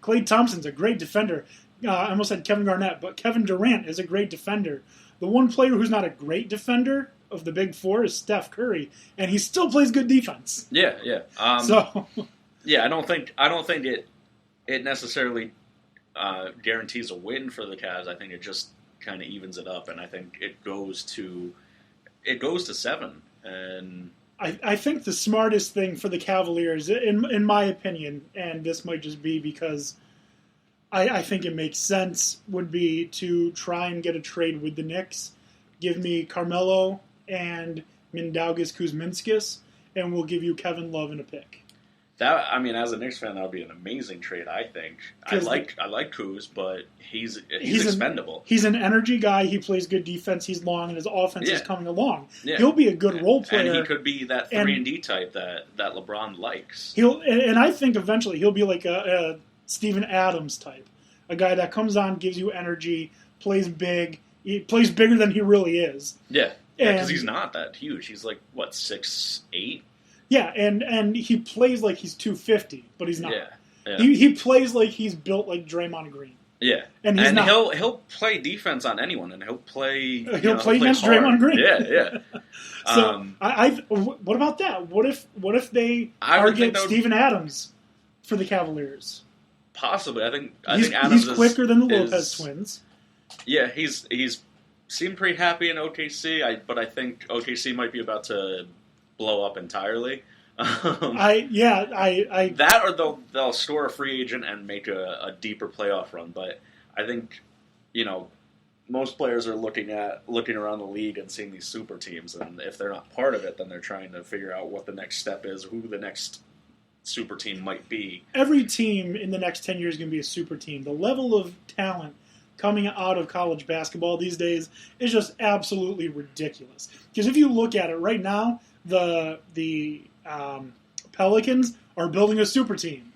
Klay Thompson's a great defender. I almost said Kevin Garnett, but Kevin Durant is a great defender. The one player who's not a great defender of the big four is Steph Curry, and he still plays good defense. Yeah. Yeah, I don't think it necessarily guarantees a win for the Cavs. I think it just kind of evens it up, and I think it goes to 7. And I think the smartest thing for the Cavaliers, in my opinion, and this might just be because I think it makes sense, would be to try and get a trade with the Knicks. Give me Carmelo and Mindaugas Kuzminskis, and we'll give you Kevin Love and a pick. As a Knicks fan, that would be an amazing trade. I think I like Kuz, but he's expendable. He's an energy guy. He plays good defense. He's long, and his offense is coming along. Yeah. He'll be a good role player, and he could be that 3-and-D type that LeBron likes. And I think eventually he'll be like a Steven Adams type, a guy that comes on, gives you energy, plays big. He plays bigger than he really is. Yeah, because he's not that huge. He's like 6'8". Yeah, and he plays like he's 250, but he's not. Yeah. He plays like he's built like Draymond Green. Yeah, and he's not. He'll play defense on anyone, and he'll play against hard. Draymond Green. Yeah. So what about that? What if they target Steven Adams for the Cavaliers? Possibly, I think Adams he's quicker than the Lopez twins. Yeah, he's seemed pretty happy in OKC, but I think OKC might be about to blow up entirely. That or they'll store a free agent and make a deeper playoff run. But I think most players are looking around the league and seeing these super teams, and if they're not part of it, then they're trying to figure out what the next step is, who the next super team might be. Every team in the next 10 years is going to be a super team. The level of talent coming out of college basketball these days is just absolutely ridiculous. Because if you look at it right now, the Pelicans are building a super team,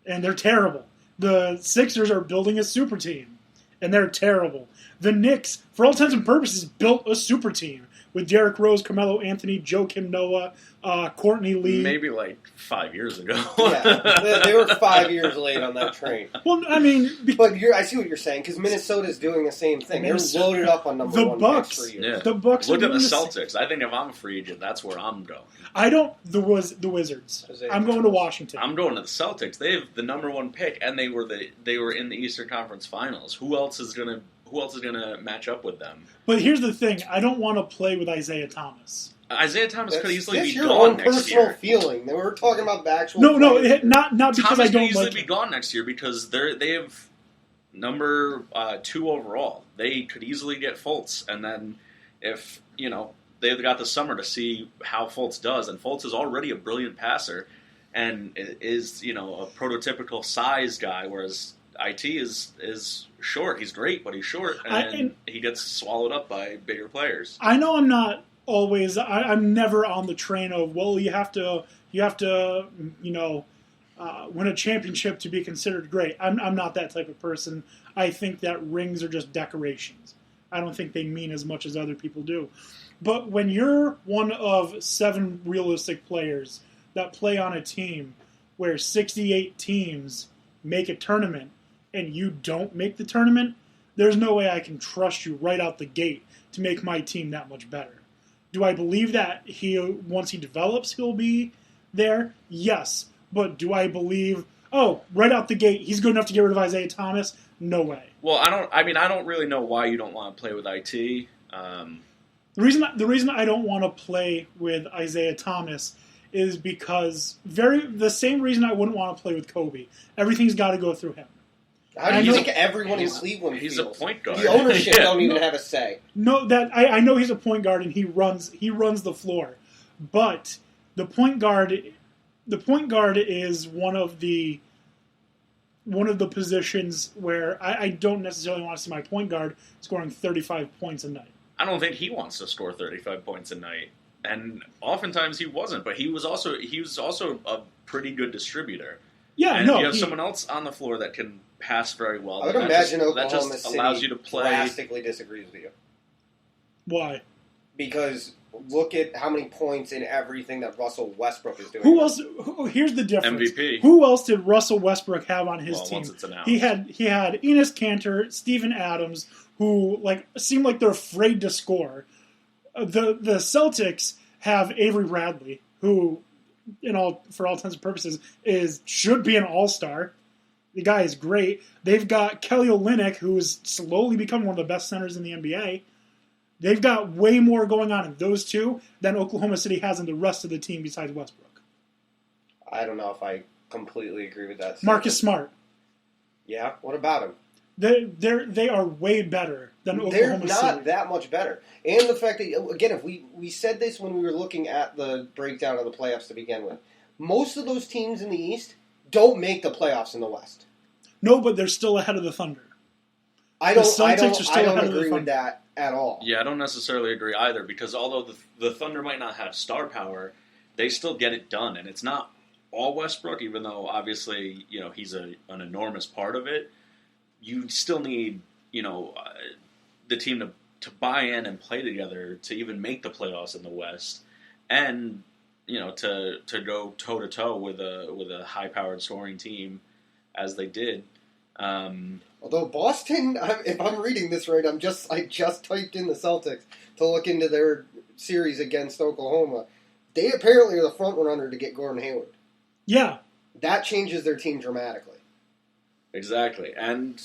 and they're terrible. The Sixers are building a super team, and they're terrible. The Knicks, for all intents and purposes, built a super team with Derrick Rose, Carmelo Anthony, Joakim Noah, Courtney Lee. Maybe 5 years ago. Yeah, they were 5 years late on that train. Well, I mean... But I see what you're saying, because Minnesota's doing the same thing. They're loaded up on number one picks for years. Yeah. The Bucks look at the Celtics. I think if I'm a free agent, that's where I'm going. The Wizards. I'm going to Washington. I'm going to the Celtics. They have the number one pick, and they were in the Eastern Conference Finals. Who else is gonna match up with them? But here's the thing: I don't want to play with Isaiah Thomas. Isaiah Thomas could easily be gone next year. That's your own personal feeling. They were talking about the actual. No, not because Thomas I don't could easily like be gone next year because they have number 2 overall. They could easily get Fultz, and then if they've got the summer to see how Fultz does, and Fultz is already a brilliant passer and is a prototypical size guy, whereas IT is short. He's great, but he's short, and he gets swallowed up by bigger players. I know I'm not always. I'm never on the train of you have to win a championship to be considered great. I'm not that type of person. I think that rings are just decorations. I don't think they mean as much as other people do. But when you're one of 7 realistic players that play on a team where 68 teams make a tournament and you don't make the tournament, there's no way I can trust you right out the gate to make my team that much better. Do I believe that once he develops, he'll be there? Yes. But do I believe, right out the gate, he's good enough to get rid of Isaiah Thomas? No way. Well, I don't really know why you don't want to play with IT. The reason I don't want to play with Isaiah Thomas is because the same reason I wouldn't want to play with Kobe. Everything's got to go through him. How do you think everyone in Cleveland feels? He's a point guard. The ownership don't even have a say. No, I know he's a point guard and he runs the floor, but the point guard is one of the positions where I don't necessarily want to see my point guard scoring 35 points a night. I don't think he wants to score 35 points a night, and oftentimes he wasn't. But he was also a pretty good distributor. Yeah, and you have someone else on the floor that can pass very well. I would imagine Oklahoma that just allows City you to play. drastically disagrees with you. Why? Because look at how many points in everything that Russell Westbrook is doing. Who else? Here's the difference. MVP. Who else did Russell Westbrook have on his team? Once it's announced. He had Enes Kanter, Steven Adams, who seem like they're afraid to score. The Celtics have Avery Bradley, who, for all intents and purposes, should be an all-star. The guy is great. They've got Kelly Olynyk, who is slowly becoming one of the best centers in the NBA. They've got way more going on in those two than Oklahoma City has in the rest of the team besides Westbrook. I don't know if I completely agree with that. Marcus Smart. Yeah, what about him? They are way better than Oklahoma City. They're not that much better. And the fact that, again, if we said this when we were looking at the breakdown of the playoffs to begin with, most of those teams in the East don't make the playoffs in the West. No, but they're still ahead of the Thunder. I don't agree with that at all. Yeah, I don't necessarily agree either, because although the Thunder might not have star power, they still get it done. And it's not all Westbrook, even though obviously he's an enormous part of it. You still need the team to buy in and play together to even make the playoffs in the West, and to go toe to toe with a high powered scoring team as they did. Although Boston, if I'm reading this right, I just typed in the Celtics to look into their series against Oklahoma. They apparently are the front runner to get Gordon Hayward. Yeah, that changes their team dramatically. Exactly, and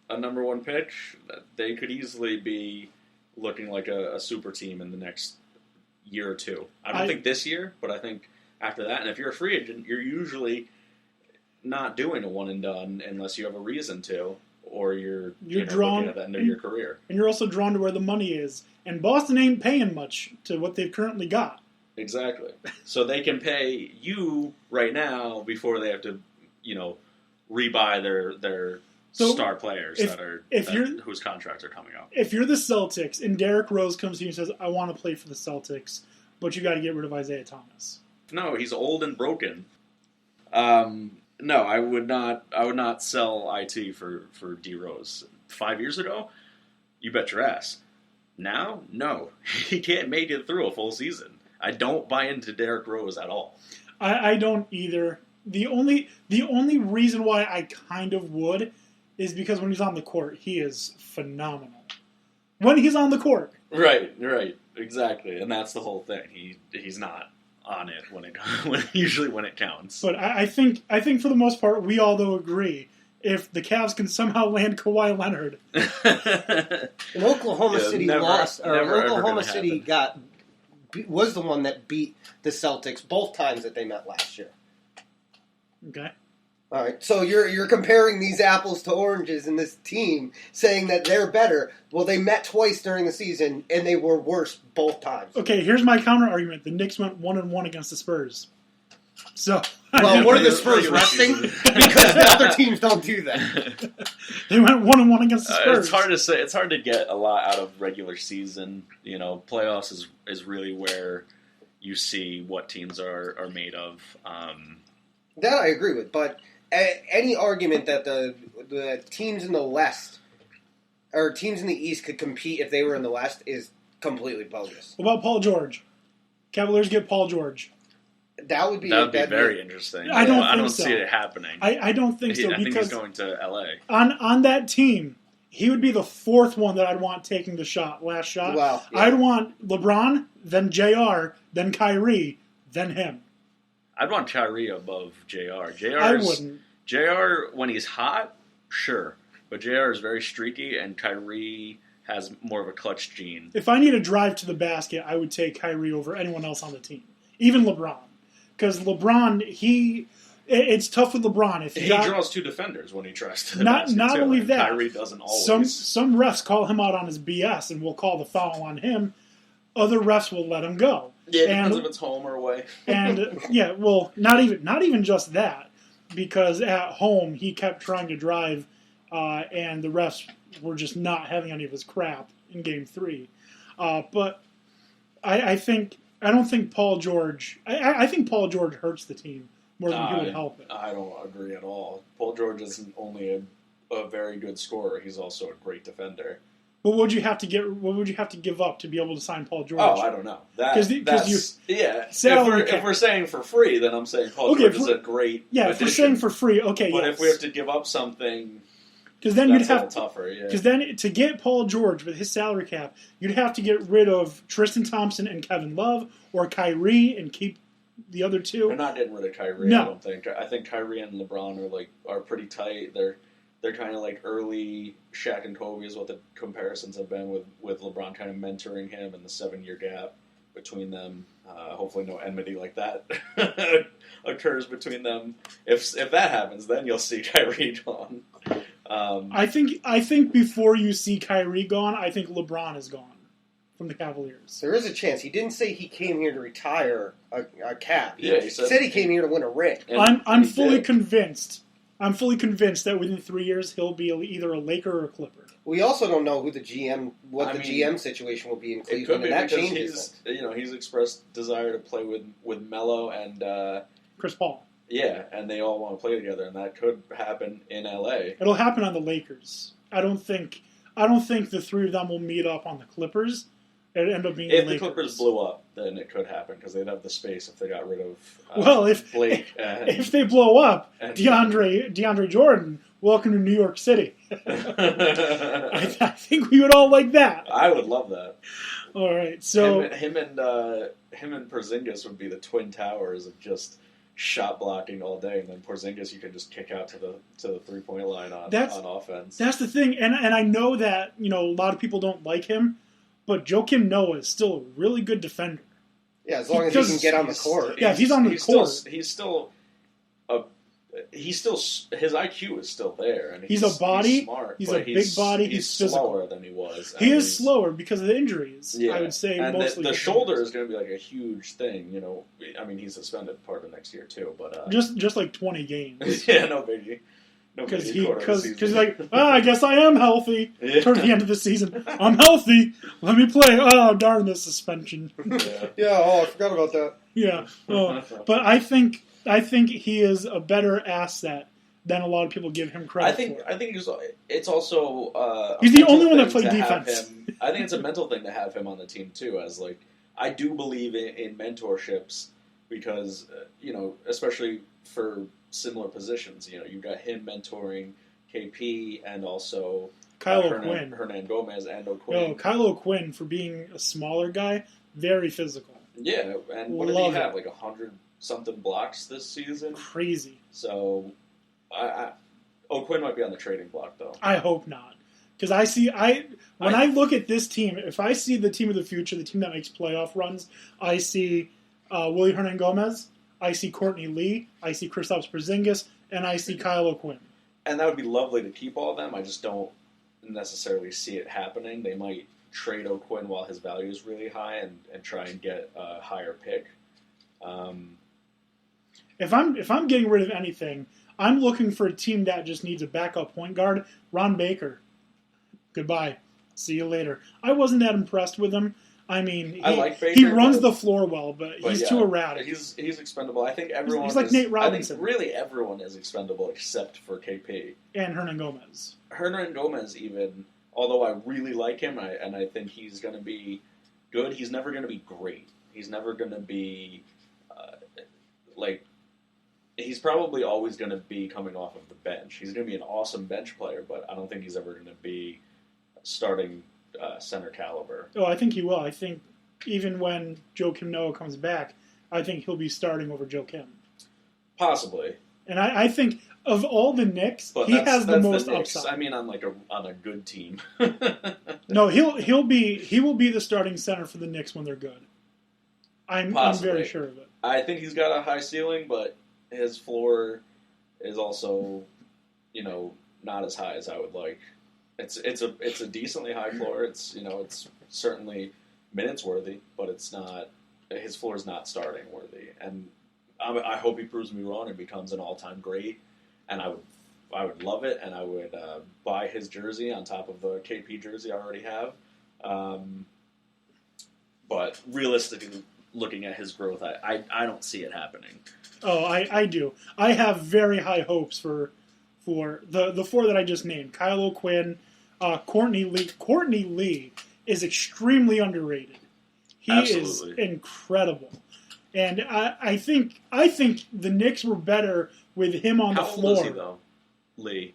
a number one pick, they could easily be looking like a super team in the next year or two. I don't think this year, but I think after that. And if you're a free agent, you're usually not doing a one and done unless you have a reason to, or you're drawn at the end of your career. And you're also drawn to where the money is. And Boston ain't paying much to what they've currently got. Exactly. So they can pay you right now before they have to, rebuy their star players whose contracts are coming up. If you're the Celtics and Derrick Rose comes to you and says, I want to play for the Celtics, but you got to get rid of Isaiah Thomas. No, he's old and broken. No, I would not sell IT for D Rose. 5 years ago, you bet your ass. Now, no. He can't make it through a full season. I don't buy into Derrick Rose at all. I don't either. The only reason why I kind of would is because when he's on the court, he is phenomenal. When he's on the court. Right, exactly. And that's the whole thing. He's not on it usually when it counts. But I think for the most part, we all though agree, if the Cavs can somehow land Kawhi Leonard. And Oklahoma City lost. Oklahoma City was the one that beat the Celtics both times that they met last year. Okay. All right, so you're comparing these apples to oranges in this team, saying that they're better. Well, they met twice during the season, and they were worse both times. Okay, here's my counter argument: the Knicks went 1-1 against the Spurs. So, well, were the Spurs resting? Because the other teams don't do that. They went 1-1 against the Spurs. It's hard to say. It's hard to get a lot out of regular season. Playoffs is really where you see what teams are made of. That I agree with, but any argument that the teams in the West or teams in the East could compete if they were in the West is completely bogus. What about Paul George? Cavaliers get Paul George. That would be very interesting. I don't see it happening. I don't think so. I think he's going to LA. On that team, he would be the fourth one that I'd want taking the last shot. Well, yeah. I'd want LeBron, then JR, then Kyrie, then him. I'd want Kyrie above JR. I wouldn't. JR, when he's hot, sure. But JR is very streaky, and Kyrie has more of a clutch gene. If I need a drive to the basket, I would take Kyrie over anyone else on the team. Even LeBron. Because LeBron, it's tough with LeBron. He draws two defenders when he tries to Not only that. Kyrie doesn't always. Some refs call him out on his BS and will call the foul on him. Other refs will let him go. Yeah, because if it's home or away. And not even just that, because at home he kept trying to drive, and the refs were just not having any of his crap in Game 3. But I don't think Paul George. I think Paul George hurts the team more than he would help it. I don't agree at all. Paul George isn't only a very good scorer; he's also a great defender. But what would you have to give up to be able to sign Paul George? Oh, I don't know. That's yeah. If we're saying for free, then I'm saying Paul George is a great addition. If we're saying for free, okay. But if we have to give up something, because then that's a little tougher. Yeah. Because then to get Paul George with his salary cap, you'd have to get rid of Tristan Thompson and Kevin Love, or Kyrie and keep the other two. They're not getting rid of Kyrie. No. I don't think. I think Kyrie and LeBron are pretty tight. They're kind of like early Shaq and Kobe is what the comparisons have been with LeBron kind of mentoring him and the 7-year gap between them. Hopefully no enmity like that occurs between them. If that happens, then you'll see Kyrie gone. I think before you see Kyrie gone, I think LeBron is gone from the Cavaliers. There is a chance. He didn't say he came here to retire a cap. He said he came here to win a ring. I'm fully convinced. I'm fully convinced that within 3 years he'll be either a Laker or a Clipper. We also don't know who the GM situation will be in Cleveland, and that changes. He's expressed desire to play with Melo and Chris Paul. Yeah, and they all want to play together, and that could happen in LA. It'll happen on the Lakers. I don't think the three of them will meet up on the Clippers. It'd end up being if the the Clippers blew up, then it could happen because they'd have the space if they got rid of if Blake. If they blow up, DeAndre Jordan, welcome to New York City. I think we would all like that. I would love that. All right, so him and Porzingis would be the twin towers of just shot blocking all day, and then Porzingis you can just kick out to the 3-point line on offense. That's the thing, and I know that a lot of people don't like him. But Joakim Noah is still a really good defender. Yeah, as long as he can get on the court. Yeah, if he's on the court. His IQ is still there. And he's a body. He's smart. He's a big body. He's physical. Slower than he was. He is slower because of the injuries, yeah. I would say. And mostly the shoulder is going to be like a huge thing. He's suspended part of next year too. But just like 20 games. Yeah, no biggie. Because he's like, I guess I am healthy. Yeah. Toward the end of the season, I'm healthy. Let me play. Oh, darn the suspension. Yeah. I forgot about that. Yeah. But I think he is a better asset than a lot of people give him credit for. I think it's also he's the only one that played defense. I think it's a mental thing to have him on the team too. As I do believe in mentorships because especially for similar positions. You got him mentoring KP and also Hernan Gomez and O'Quinn. No, Kyle O'Quinn, for being a smaller guy, very physical. Yeah, and what did he have? Like 100-something blocks this season? Crazy. So, O'Quinn might be on the trading block, though. I hope not. Because when I look at this team, if I see the team of the future, the team that makes playoff runs, I see Willie Hernan Gomez, I see Courtney Lee, I see Kristaps Porzingis, and I see Kyle O'Quinn. And that would be lovely to keep all of them. I just don't necessarily see it happening. They might trade O'Quinn while his value is really high and try and get a higher pick. If I'm getting rid of anything, I'm looking for a team that just needs a backup point guard. Ron Baker. Goodbye. See you later. I wasn't that impressed with him. I mean, I like Baker, he runs the floor well, but he's too erratic. He's expendable. I think everyone. He's like Nate Robinson. I think really everyone is expendable except for KP and Hernan Gomez. Hernan Gomez, even although I really like him, and I think he's going to be good. He's never going to be great. He's never going to be He's probably always going to be coming off of the bench. He's going to be an awesome bench player, but I don't think he's ever going to be starting center caliber. Oh, I think he will. I think even when Joakim Noah comes back, I think he'll be starting over Joakim. Possibly. And I think of all the Knicks, he has the most upside. I mean, on a good team. No, he will be the starting center for the Knicks when they're good. I'm very sure of it. I think he's got a high ceiling, but his floor is also, not as high as I would like. It's a decently high floor. It's certainly minutes worthy, but it's not. His floor is not starting worthy, and I hope he proves me wrong and becomes an all-time great. And I would love it, and I would buy his jersey on top of the KP jersey I already have. But realistically, looking at his growth, I don't see it happening. Oh, I do. I have very high hopes for the four that I just named: Kyle O'Quinn, Courtney Lee is extremely underrated. He Absolutely. is incredible. And I think the Knicks were better with him on the floor. How old is he, though, Lee?